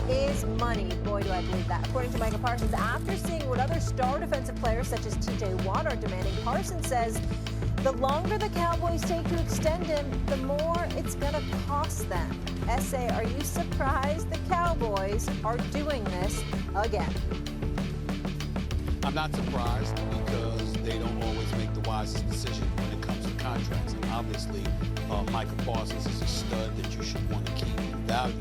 is money. Boy, do I believe that. According to Micah Parsons, after seeing what other star defensive players such as TJ Watt are demanding, Parsons says the longer the Cowboys take to extend him, the more it's going to cost them. SA, are you surprised the Cowboys are doing this again? I'm not surprised because they don't always make the wisest decision when it comes to contracts. And obviously, Micah Parsons is a stud that you should want to keep and value.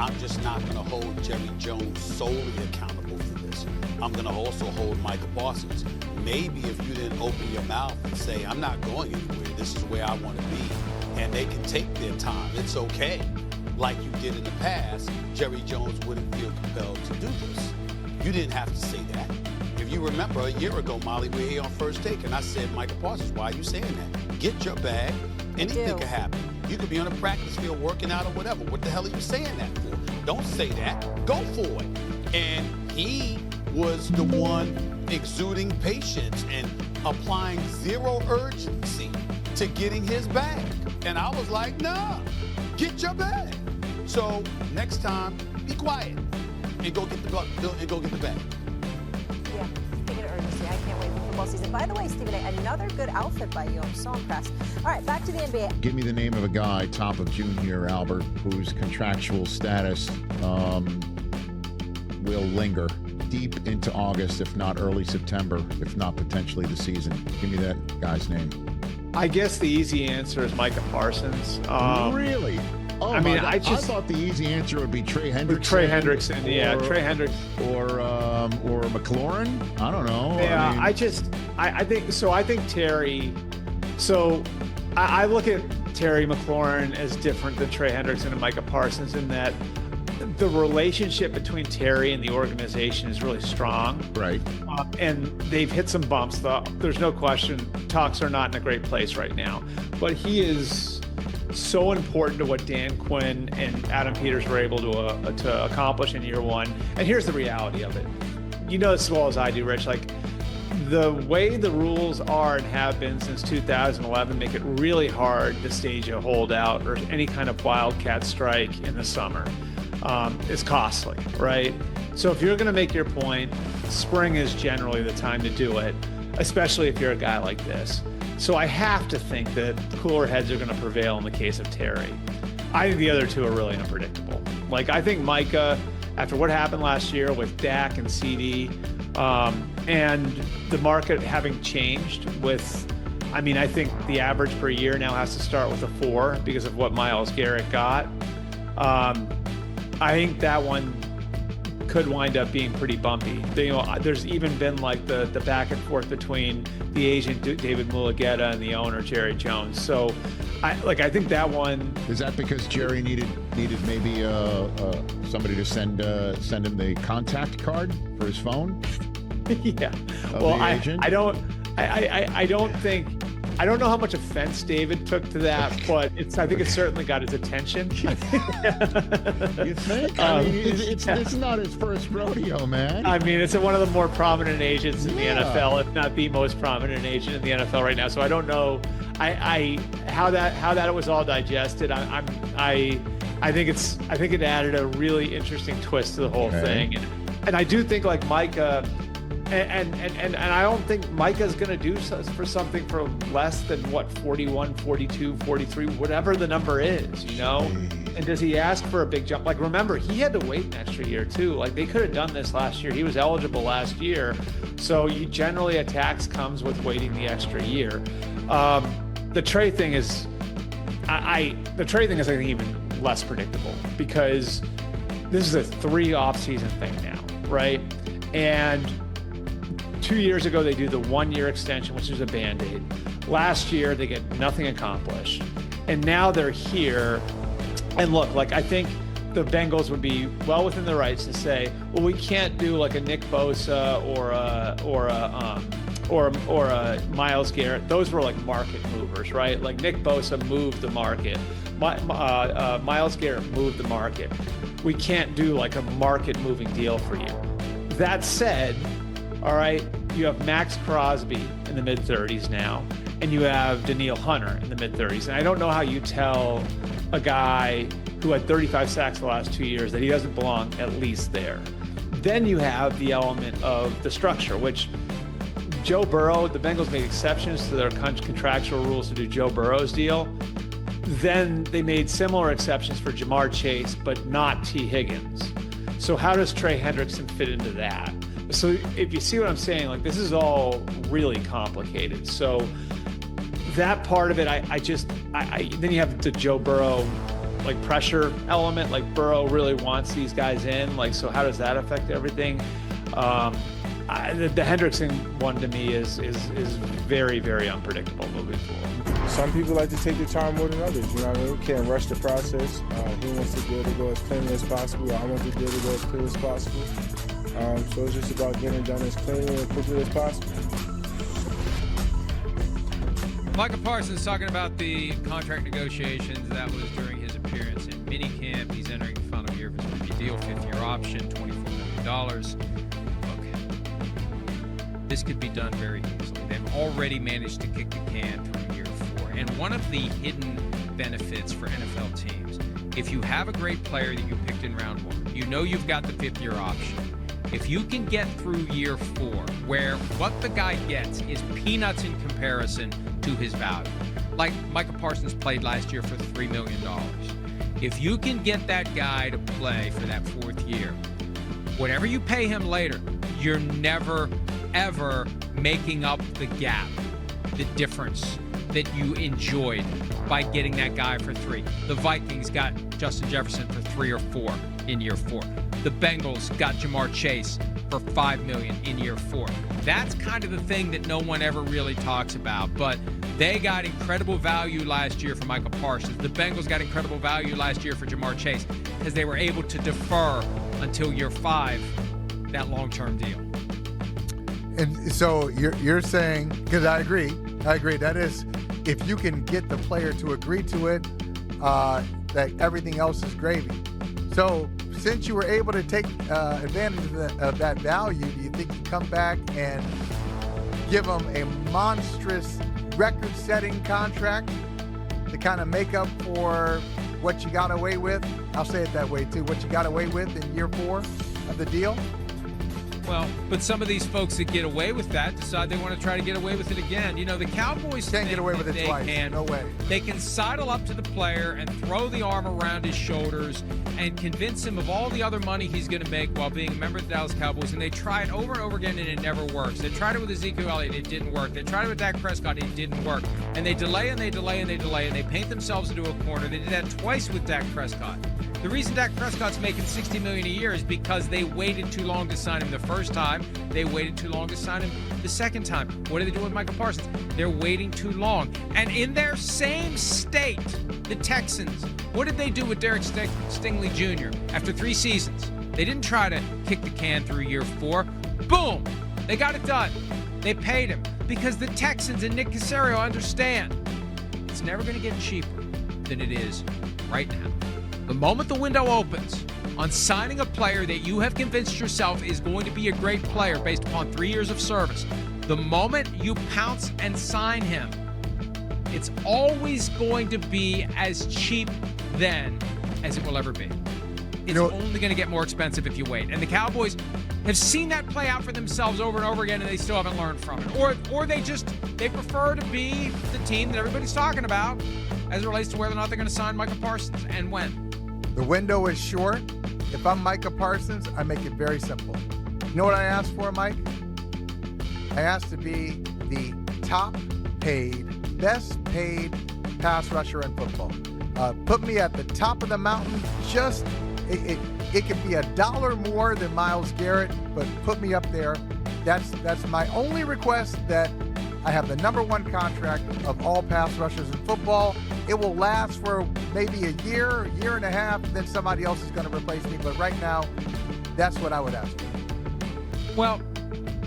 I'm just not going to hold Jerry Jones solely accountable for this. I'm going to also hold Micah Parsons. Maybe if you didn't open your mouth and say, I'm not going anywhere, this is where I want to be, and they can take their time, it's okay. Like you did in the past, Jerry Jones wouldn't feel compelled to do this. You didn't have to say that. If you remember a year ago, Molly, we were here on First Take, and I said, Micah Parsons, why are you saying that? Get your bag. Anything can happen. You could be on a practice field working out or whatever. What the hell are you saying that for? Don't say that. Go for it. And he was the one exuding patience and applying zero urgency to getting his bag. And I was like, nah, get your bag. So next time, be quiet and go get the bag. Yeah, speaking of urgency, I can't wait for football season. By the way, Stephen A., another good outfit by you. I'm so impressed. All right, back to the NBA. Give me the name of a guy, top of June here, Albert, whose contractual status will linger deep into August, if not early September, if not potentially the season. Give me that guy's name. I guess the easy answer is Micah Parsons. Really? Oh, I mean, I thought the easy answer would be Trey Hendrickson. Trey Hendrickson, yeah, Trey Hendrickson, or McLaurin. I don't know. Yeah, I think so. I think Terry. So I look at Terry McLaurin as different than Trey Hendrickson and Micah Parsons in that the relationship between Terry and the organization is really strong. Right. And they've hit some bumps. There's no question. Talks are not in a great place right now. But he is so important to what Dan Quinn and Adam Peters were able to accomplish in year one. And here's the reality of it. You know as well as I do, Rich, like the way the rules are and have been since 2011 make it really hard to stage a holdout or any kind of wildcat strike in the summer. It's costly, right? So if you're going to make your point, spring is generally the time to do it, especially if you're a guy like this. So I have to think that cooler heads are going to prevail in the case of Terry. I think the other two are really unpredictable. Like, I think Micah, after what happened last year with Dak and CD, and the market having changed with, I mean, I think the average per year now has to start with a 4 because of what Myles Garrett got. I think that one could wind up being pretty bumpy. There's even been like the back and forth between the agent David Mulugheta and the owner Jerry Jones. So, I think that one. Is that because Jerry needed maybe somebody to send him the contact card for his phone? Yeah. Well, I don't know how much offense David took to that, but I think it certainly got his attention. You think? I mean, it's not his first rodeo, man. I mean, it's one of the more prominent agents in the NFL, if not the most prominent agent in the NFL right now. So I don't know how that was all digested. I think it added a really interesting twist to the whole thing, and I do think like Micah. And I don't think Micah's going to do for something for less than what, 41, 42, 43, whatever the number is, you know? And does he ask for a big jump? Like, remember, he had to wait an extra year too. Like, they could have done this last year. He was eligible last year. So generally a tax comes with waiting the extra year. The Trey thing is, I think even less predictable because this is a 3 offseason thing now, right? And 2 years ago, they do the 1-year extension, which is a Band-Aid. Last year, they get nothing accomplished. And now they're here. And look, like, I think the Bengals would be well within their rights to say, well, we can't do like a Nick Bosa or a Myles Garrett. Those were like market movers, right? Like Nick Bosa moved the market. Myles Garrett moved the market. We can't do like a market moving deal for you. That said, all right, you have Max Crosby in the mid-30s now, and you have Danielle Hunter in the mid-30s. And I don't know how you tell a guy who had 35 sacks the last 2 years, that he doesn't belong at least there. Then you have the element of the structure, which Joe Burrow, the Bengals made exceptions to their contractual rules to do Joe Burrow's deal. Then they made similar exceptions for Jamar Chase, but not T. Higgins. So how does Trey Hendrickson fit into that? So if you see what I'm saying, like, this is all really complicated. So that part of it, then you have the Joe Burrow, like, pressure element. Like, Burrow really wants these guys in. Like, so how does that affect everything? The Hendrickson one to me is very, very unpredictable moving forward. Some people like to take their time more than others. You know what I mean? Can't rush the process. He wants the deal to go as cleanly as possible. I want the deal to go as clear as possible. So it's just about getting it done as cleanly and quickly as possible. Micah Parsons talking about the contract negotiations. That was during his appearance in minicamp. He's entering the final year of his rookie deal, 5th-year option, $24 million. Look, this could be done very easily. They've already managed to kick the can through year 4. And one of the hidden benefits for NFL teams, if you have a great player that you picked in round 1, you know you've got the 5th-year option. If you can get through year 4, where what the guy gets is peanuts in comparison to his value, like Micah Parsons played last year for $3 million. If you can get that guy to play for that 4th year, whatever you pay him later, you're never, ever making up the gap, the difference that you enjoyed by getting that guy for 3. The Vikings got Justin Jefferson for 3 or 4 in year 4. The Bengals got Jamar Chase for $5 million in year 4. That's kind of the thing that no one ever really talks about, but they got incredible value last year for Micah Parsons. The Bengals got incredible value last year for Jamar Chase because they were able to defer until year 5 that long-term deal. And so you're saying, because I agree, that is, if you can get the player to agree to it, that everything else is gravy. So since you were able to take advantage of that value, do you think you come back and give them a monstrous record-setting contract to kind of make up for what you got away with? I'll say it that way too, what you got away with in year 4 of the deal? Well, but some of these folks that get away with that decide they want to try to get away with it again. You know, the Cowboys can't get away with it twice. No way. They can sidle up to the player and throw the arm around his shoulders and convince him of all the other money he's going to make while being a member of the Dallas Cowboys. And they try it over and over again, and it never works. They tried it with Ezekiel Elliott, it didn't work. They tried it with Dak Prescott, it didn't work. And they delay and they delay and they delay, and they paint themselves into a corner. They did that twice with Dak Prescott. The reason Dak Prescott's making $60 million a year is because they waited too long to sign him the first time. They waited too long to sign him the second time. What are they doing with Micah Parsons? They're waiting too long. And in their same state, the Texans, what did they do with Derek Stingley Jr. after 3 seasons? They didn't try to kick the can through year 4. Boom! They got it done. They paid him because the Texans and Nick Caserio understand it's never going to get cheaper than it is right now. The moment the window opens on signing a player that you have convinced yourself is going to be a great player based upon 3 years of service, the moment you pounce and sign him, it's always going to be as cheap then as it will ever be. It's only going to get more expensive if you wait. And the Cowboys have seen that play out for themselves over and over again, and they still haven't learned from it. Or they prefer to be the team that everybody's talking about as it relates to whether or not they're going to sign Micah Parsons and when. The window is short. If I'm Micah Parsons, I make it very simple. You know what I asked for, Mike? I asked to be the top paid, best paid pass rusher in football. Put me at the top of the mountain. Just, it could be $1 more than Myles Garrett, but put me up there. That's my only request, that I have the #1 contract of all pass rushers in football. It will last for maybe a year and a half, then somebody else is going to replace me. But right now, that's what I would ask for. Well,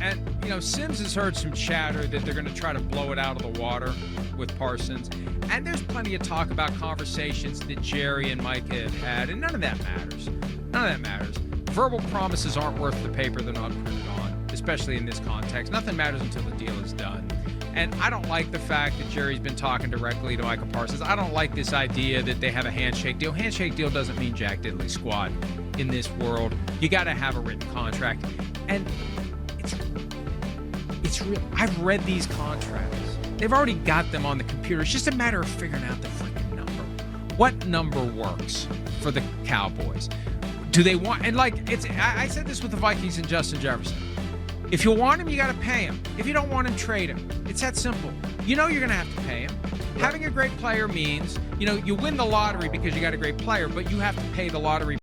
and, you know, Sims has heard some chatter that they're going to try to blow it out of the water with Parsons. And there's plenty of talk about conversations that Jerry and Micah have had, and none of that matters. None of that matters. Verbal promises aren't worth the paper they're not printed on, especially in this context. Nothing matters until the deal is done. And I don't like the fact that Jerry's been talking directly to Micah Parsons. I don't like this idea that they have a handshake deal. Handshake deal doesn't mean jack diddly squat in this world. You got to have a written contract. And it's real. I've read these contracts. They've already got them on the computer. It's just a matter of figuring out the freaking number. What number works for the Cowboys? Do they want, and like I said this with the Vikings and Justin Jefferson. If you want him, you got to pay him. If you don't want him, trade him. It's that simple. You know you're going to have to pay him. Right. Having a great player means, you win the lottery because you got a great player, but you have to pay the lottery